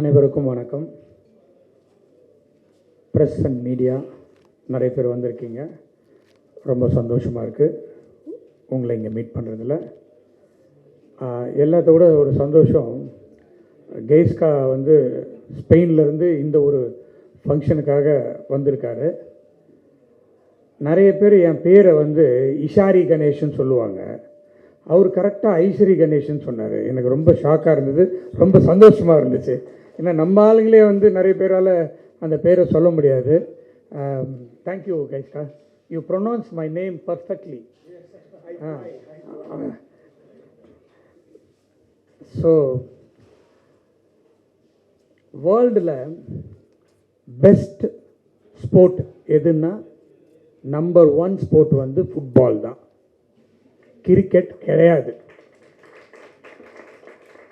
அனைவருக்கும் வணக்கம். Press and media நிறைய பேர் வந்திருக்கீங்க. ரொம்ப சந்தோஷமாக இருக்குது உங்களை இங்கே மீட் பண்ணுறதுல. எல்லாத்தோட ஒரு சந்தோஷம், கெய்ஸ்கா வந்து ஸ்பெயின்லேருந்து இந்த ஒரு ஃபங்க்ஷனுக்காக வந்திருக்காரு. நிறைய பேர் என் பேரை வந்து இஷாரி கணேஷ்னு சொல்லுவாங்க. அவர் கரெக்டாக ஐஸ்வரி கணேஷ்னு சொன்னார். எனக்கு ரொம்ப ஷாக்காக இருந்தது, ரொம்ப சந்தோஷமாக இருந்துச்சு. ஏன்னா நம்ம ஆளுங்களே வந்து நிறைய பேரால் அந்த பேரை சொல்ல முடியாது. தேங்க்யூ கைஸ்கா, you pronounce my name perfectly. So வேர்ல்டில் பெஸ்ட் ஸ்போர்ட் எதுன்னா நம்பர் 1 ஸ்போர்ட் வந்து ஃபுட்பால் தான். கிரிக்கெட் கிடையாது.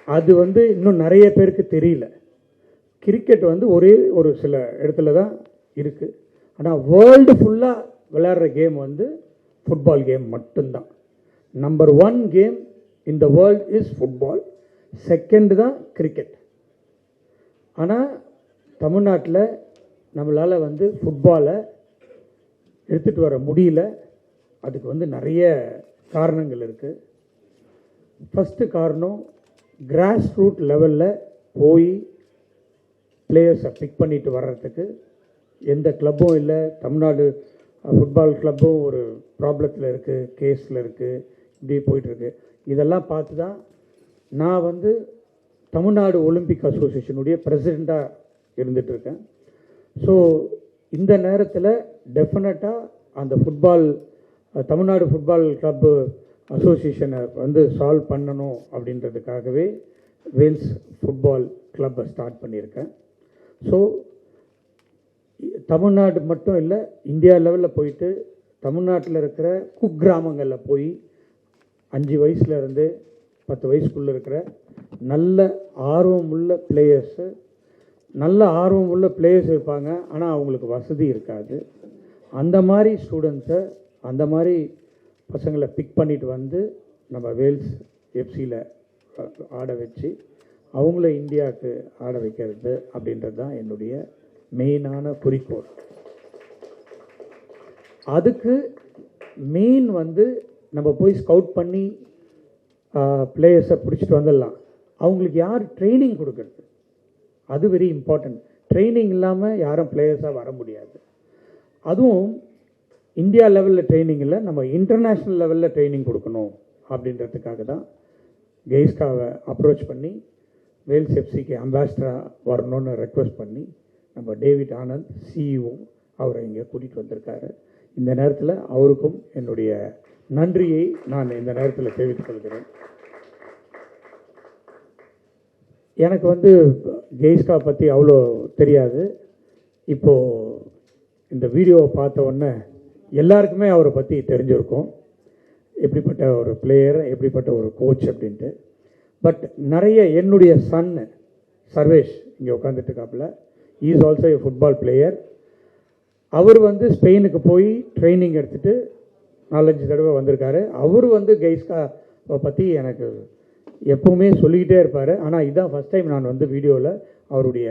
அது வந்து இன்னும் நிறைய பேருக்கு தெரியல. கிரிக்கெட் வந்து ஒரே ஒரு சில இடத்துல தான் இருக்குது. ஆனால் வேர்ல்டு ஃபுல்லாக விளையாடுற கேம் வந்து ஃபுட்பால் கேம் மட்டும்தான். Number 1 game in the world is football. Second தான் கிரிக்கெட். ஆனால் தமிழ்நாட்டில் நம்மளால் வந்து ஃபுட்பாலை எடுத்துகிட்டு வர முடியல. அதுக்கு வந்து நிறைய காரணங்கள் இருக்குது. ஃபஸ்ட்டு காரணம், கிராஸ் ரூட் லெவலில் போய் பிளேயர்ஸை பிக் பண்ணிட்டு வர்றதுக்கு எந்த கிளப்பும் இல்லை. தமிழ்நாடு ஃபுட்பால் கிளப்பும் ஒரு ப்ராப்ளத்தில் இருக்குது, கேஸில் இருக்குது, இப்படி போயிட்டுருக்கு. இதெல்லாம் பார்த்து தான் நான் வந்து தமிழ்நாடு ஒலிம்பிக் அசோசியேஷனுடைய பிரசிடெண்ட்டாக இருந்துகிட்ருக்கேன். ஸோ இந்த நேரத்தில் டெஃபினட்டாக அந்த ஃபுட்பால் தமிழ்நாடு ஃபுட்பால் கிளப்பு அசோசியேஷனை வந்து சால்வ் பண்ணணும் அப்படின்றதுக்காகவே வேல்ஸ் ஃபுட்பால் கிளப்பை ஸ்டார்ட் பண்ணியிருக்கேன். ஸோ தமிழ்நாடு மட்டும் இல்லை, இந்தியா லெவலில் போயிட்டு தமிழ்நாட்டில் இருக்கிற குக்கிராமங்களில் போய் 5 வயசுலேருந்து 10 வயசுக்குள்ளே இருக்கிற நல்ல ஆர்வமுள்ள பிளேயர்ஸ் இருப்பாங்க. ஆனால் அவங்களுக்கு வசதி இருக்காது. அந்த மாதிரி ஸ்டூடெண்ட்ஸை, அந்த மாதிரி பசங்களை பிக் பண்ணிட்டு வந்து நம்ம வேல்ஸ் எஃப்சியில் ஆட வச்சு அவங்கள இந்தியாவுக்கு ஆட வைக்கிறது அப்படின்றது தான் என்னுடைய மெயினான குறிக்கோள். அதுக்கு மெயின் வந்து நம்ம போய் ஸ்கவுட் பண்ணி பிளேயர்ஸை பிடிச்சிட்டு வந்துடலாம். அவங்களுக்கு யார் ட்ரைனிங் கொடுக்கறது, அது வெரி இம்பார்ட்டன்ட். ட்ரைனிங் இல்லாமல் யாரும் பிளேயர்ஸாக வர முடியாது. அதுவும் இந்தியா லெவலில் ட்ரைனிங் இல்லை, நம்ம இன்டர்நேஷ்னல் லெவலில் ட்ரைனிங் கொடுக்கணும் அப்படின்றதுக்காக தான் கெய்ஸ்காவை அப்ரோச் பண்ணி வேல்ஸ் எஃப்சிக்கு அம்பாசிடராக வரணும்னு ரெக்வஸ்ட் பண்ணி நம்ம டேவிட் ஆனந்த் சிஇஓ அவரை இங்கே கூட்டிகிட்டு வந்திருக்காரு. இந்த நேரத்தில் அவருக்கும் என்னுடைய நன்றியை நான் இந்த நேரத்தில் தெரிவித்துக் கொள்கிறேன். எனக்கு வந்து கெய்ஸ்கா பற்றி அவ்வளோ தெரியாது. இப்போது இந்த வீடியோவை பார்த்த உடனே எல்லாருக்குமே அவரை பற்றி தெரிஞ்சிருக்கும், எப்படிப்பட்ட ஒரு பிளேயர், எப்படிப்பட்ட ஒரு கோச் அப்படின்ட்டு. பட் நிறைய என்னுடைய சன்னு சர்வேஷ் இங்கே உட்காந்துட்டு இருக்காப்புல, is also a football player. அவர் வந்து ஸ்பெயினுக்கு போய் ட்ரைனிங் எடுத்துகிட்டு 4-5 தடவை வந்திருக்காரு. அவர் வந்து கெய்ஸ்காவை பற்றி எனக்கு எப்பவுமே சொல்லிக்கிட்டே இருப்பார். ஆனால் இதுதான் ஃபஸ்ட் டைம் நான் வந்து வீடியோவில் அவருடைய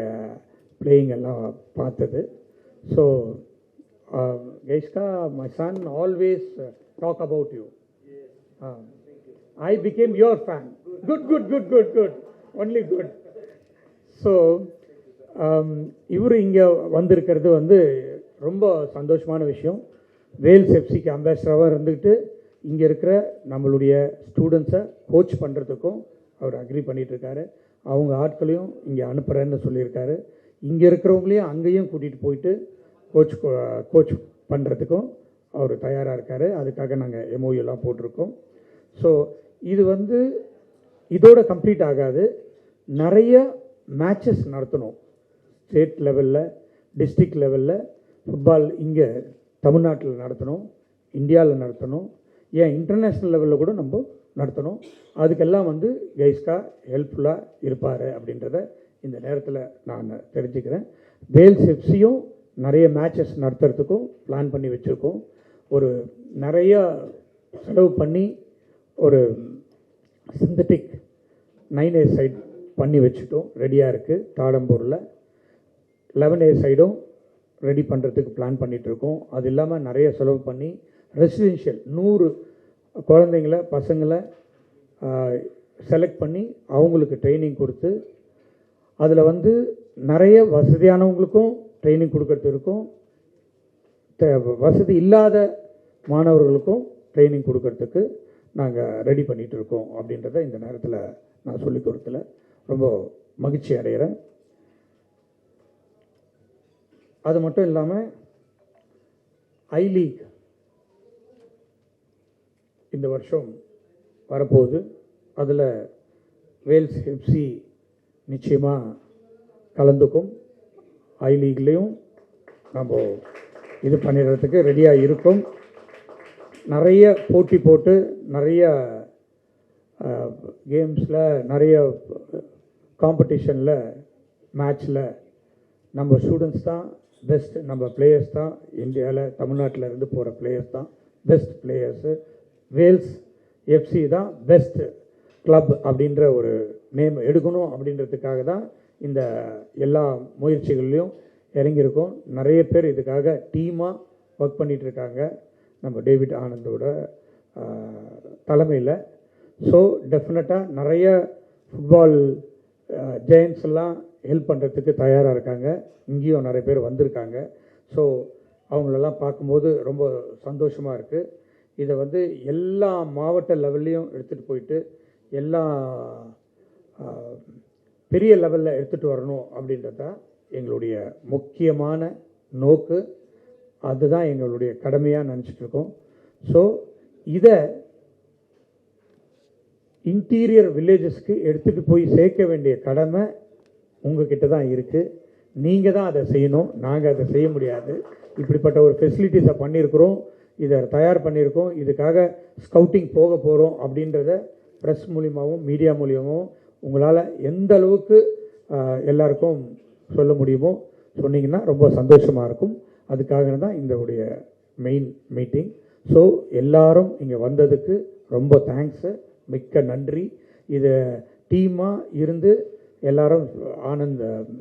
பிளேயிங் எல்லாம் பார்த்தது. So Geiska, my son always talk about you. I became your fan. Good. Only good. So, இவர் இங்கே வந்திருக்கிறது வந்து ரொம்ப சந்தோஷமான விஷயம். வேல்ஸ் எஃப்சிக்கு அம்பாசிடராக இருந்துக்கிட்டு இங்கே இருக்கிற நம்மளுடைய ஸ்டூடெண்ட்ஸை கோச் பண்ணுறதுக்கும் அவர் அக்ரி பண்ணிகிட்ருக்காரு. அவங்க ஆட்களையும் இங்கே அனுப்புகிறேன்னு சொல்லியிருக்காரு. இங்கே இருக்கிறவங்களையும் அங்கேயும் கூட்டிகிட்டு போயிட்டு கோச் பண்ணுறதுக்கும் அவர் தயாராக இருக்கார். அதுக்காக நாங்கள் எம்ஓயூலாம் போட்டிருக்கோம். ஸோ இது வந்து இதோட கம்ப்ளீட் ஆகாது. நிறைய மேட்சஸ் நடத்தணும். ஸ்டேட் லெவலில், டிஸ்ட்ரிக்ட் லெவலில் ஃபுட்பால் இங்கே தமிழ்நாட்டில் நடத்தணும், இந்தியாவில் நடத்தணும், ஏன் இன்டர்நேஷ்னல் லெவலில் கூட நம்ம நடத்தணும். அதுக்கெல்லாம் வந்து கெய்ஸ்கா ஹெல்ப்ஃபுல்லாக இருப்பார் அப்படின்றத இந்த நேரத்தில் நான் தெரிஞ்சுக்கிறேன். வேல்ஸ் எஃப்சியும் நிறைய மேட்சஸ் நடத்துறதுக்கும் பிளான் பண்ணி வச்சுருக்கோம். ஒரு நிறைய செலவு பண்ணி ஒரு சிந்தட்டிக் 9A சைட் பண்ணி வச்சுட்டோம், ரெடியாக இருக்குது. தாடம்பூரில் 11A சைடும் ரெடி பண்ணுறதுக்கு பிளான் பண்ணிகிட்ருக்கோம். அது இல்லாமல் நிறைய செலவு பண்ணி ரெசிடென்ஷியல் 100 குழந்தைங்கள பசங்களை செலக்ட் பண்ணி அவங்களுக்கு ட்ரைனிங் கொடுத்து அதில் வந்து நிறைய வசதியானவங்களுக்கும் ட்ரைனிங் கொடுக்கறது இருக்கும், வசதி இல்லாத மாணவர்களுக்கும் ட்ரைனிங் கொடுக்கறதுக்கு நாங்கள் ரெடி பண்ணிகிட்டு இருக்கோம் அப்படின்றத இந்த நேரத்தில் நான் சொல்லிக் கொடுத்துல ரொம்ப மகிழ்ச்சி அடைகிறேன். அது மட்டும் இல்லாமல் ஐ லீக் இந்த வருஷம் வரப்போகுது. அதில் வேல்ஸ் எஃப்சி நிச்சயமாக கலந்துக்கும். ஐ லீக்லேயும் நம்ம இது பண்ணிடுறதுக்கு ரெடியாக இருக்கும். நிறைய போட்டி போட்டு நிறைய கேம்ஸில் நிறைய காம்படிஷனில் மேட்ச்சில் நம்ம ஸ்டூடெண்ட்ஸ் தான் பெஸ்ட், நம்ம பிளேயர்ஸ் தான் இந்தியாவில் தமிழ்நாட்டில் இருந்து போகிற பிளேயர்ஸ் தான் பெஸ்ட் பிளேயர்ஸு. வேல்ஸ் எஃப்சி தான் பெஸ்ட் கிளப் அப்படின்ற ஒரு நேம் எடுக்கணும் அப்படின்றதுக்காக தான் இந்த எல்லா முயற்சிகள்லையும் இறங்கியிருக்கோம். நிறைய பேர் இதுக்காக டீமாக ஒர்க் பண்ணிகிட்ருக்காங்க நம்ம டேவிட் ஆனந்தோட தலைமையில். ஸோ டெஃபினட்டாக நிறைய ஃபுட்பால் ஜெயன்ஸ் எல்லாம் ஹெல்ப் பண்ணுறதுக்கு தயாராக இருக்காங்க. இங்கேயும் நிறைய பேர் வந்திருக்காங்க. ஸோ அவங்களெல்லாம் பார்க்கும்போது ரொம்ப சந்தோஷமாக இருக்குது. இதை வந்து எல்லா மாவட்ட லெவல்லையும் எடுத்துகிட்டு போயிட்டு எல்லா பெரிய லெவலில் எடுத்துகிட்டு வரணும் அப்படின்றது தான் எங்களுடைய முக்கியமான நோக்கு. அதுதான் எங்களுடைய கடுமையாக நினச்சிட்ருக்கோம். ஸோ இதை இன்டீரியர் வில்லேஜஸ்க்கு எடுத்துகிட்டு போய் சேர்க்க வேண்டிய கடமை உங்ககிட்ட தான் இருக்குது. நீங்கள் தான் அதை செய்யணும், நாங்கள் அதை செய்ய முடியாது. இப்படிப்பட்ட ஒரு ஃபெசிலிட்டிஸை பண்ணியிருக்கிறோம், இதை தயார் பண்ணியிருக்கோம், இதுக்காக ஸ்கவுட்டிங் போக போகிறோம் அப்படின்றத ப்ரெஸ் மூலியமாகவும் மீடியா மூலியமாகவும் உங்களால் எந்த அளவுக்கு எல்லாருக்கும் சொல்ல முடியுமோ சொன்னீங்கன்னா ரொம்ப சந்தோஷமாக இருக்கும். அதுக்காக தான் இந்த உடைய மெயின் மீட்டிங். ஸோ எல்லாரும் இங்கே வந்ததுக்கு ரொம்ப தேங்க்ஸு, மிக்க நன்றி. இதை டீமாக இருந்து எல்லாரும்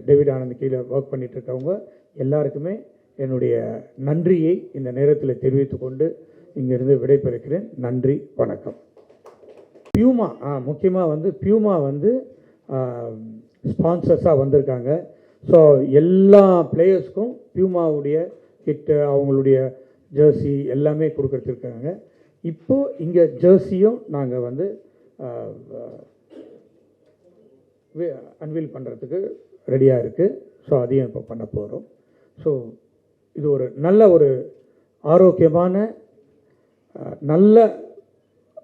டேவிட் ஆனந்த் கீழே ஒர்க் பண்ணிட்டு இருக்கவங்க எல்லாருக்குமே என்னுடைய நன்றியை இந்த நேரத்தில் தெரிவித்து கொண்டு இங்கிருந்து விடைபெறுகிறேன். நன்றி, வணக்கம். பியூமா முக்கியமாக வந்து பியூமா வந்து ஸ்பான்சர்ஸாக வந்திருக்காங்க. ஸோ எல்லா பிளேயர்ஸ்க்கும் பியூமாவுடைய கிட்டு அவங்களுடைய ஜெர்சி எல்லாமே கொடுக்கறதுருக்காங்க. இப்போது இங்கே ஜெர்சியும் நாங்கள் வந்து அன்வீல் பண்ணுறதுக்கு ரெடியாக இருக்குது. ஸோ அதையும் இப்போ பண்ண போகிறோம். ஸோ இது ஒரு நல்ல ஒரு ஆரோக்கியமான நல்ல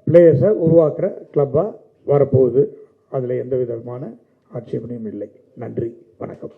பிளேயர்ஸை உருவாக்குற கிளப்பாக வரப்போகுது. அதில் எந்த விதமான ஆட்சேபனையும் இல்லை. நன்றி, வணக்கம்.